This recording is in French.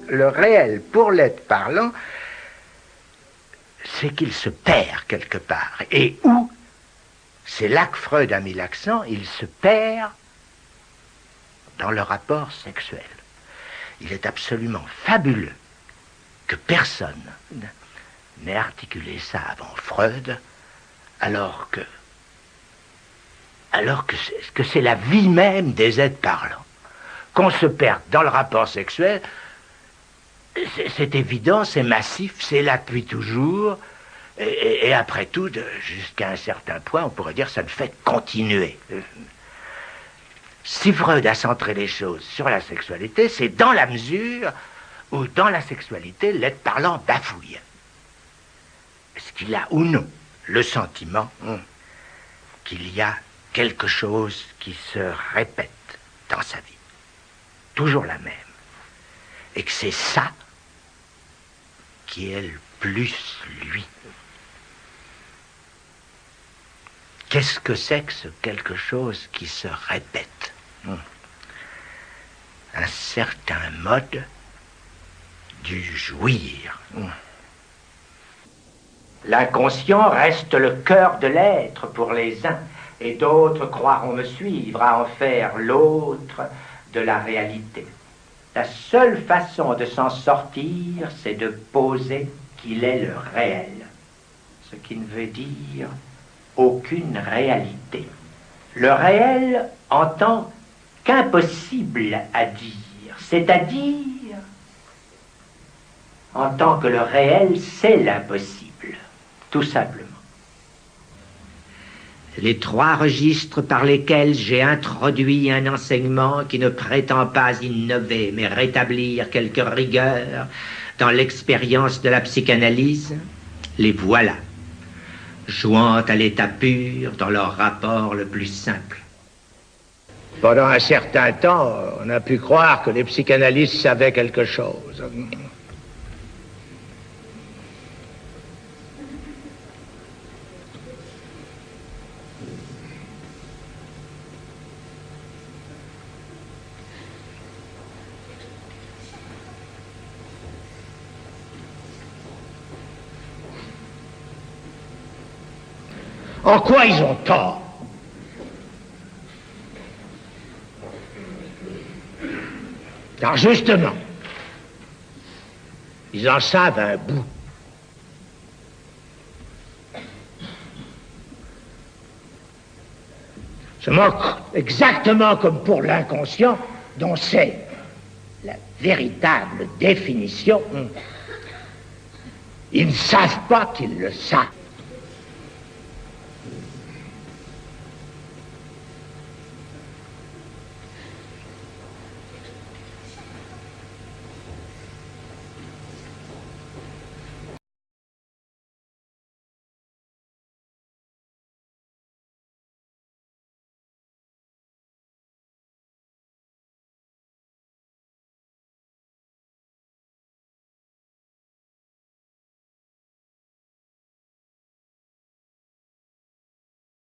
le réel pour l'être parlant, c'est qu'il se perd quelque part. Et où? C'est là que Freud a mis l'accent, il se perd dans le rapport sexuel. Il est absolument fabuleux que personne n'ait articulé ça avant Freud, alors que c'est la vie même des êtres parlants. Qu'on se perde dans le rapport sexuel, c'est évident, c'est massif, c'est là depuis toujours, et après tout, jusqu'à un certain point, on pourrait dire que ça ne fait que continuer. Si Freud a centré les choses sur la sexualité, c'est dans la mesure où, dans la sexualité, l'être parlant bafouille. Est-ce qu'il a ou non le sentiment qu'il y a quelque chose qui se répète dans sa vie, toujours la même, et que c'est ça qui est le plus lui. Qu'est-ce que c'est que ce quelque chose qui se répète? Un certain mode du jouir. L'inconscient reste le cœur de l'être pour les uns, et d'autres croiront me suivre à en faire l'autre de la réalité. La seule façon de s'en sortir, c'est de poser qu'il est le réel, ce qui ne veut dire aucune réalité. Le réel en tant qu'impossible à dire, c'est-à-dire en tant que le réel, c'est l'impossible, tout simplement. Les trois registres par lesquels j'ai introduit un enseignement qui ne prétend pas innover, mais rétablir quelque rigueur dans l'expérience de la psychanalyse, les voilà, jouant à l'état pur dans leur rapport le plus simple. Pendant un certain temps, on a pu croire que les psychanalystes savaient quelque chose. En quoi ils ont tort? Car justement, ils en savent un bout. Seulement, exactement comme pour l'inconscient, dont c'est la véritable définition, ils ne savent pas qu'ils le savent.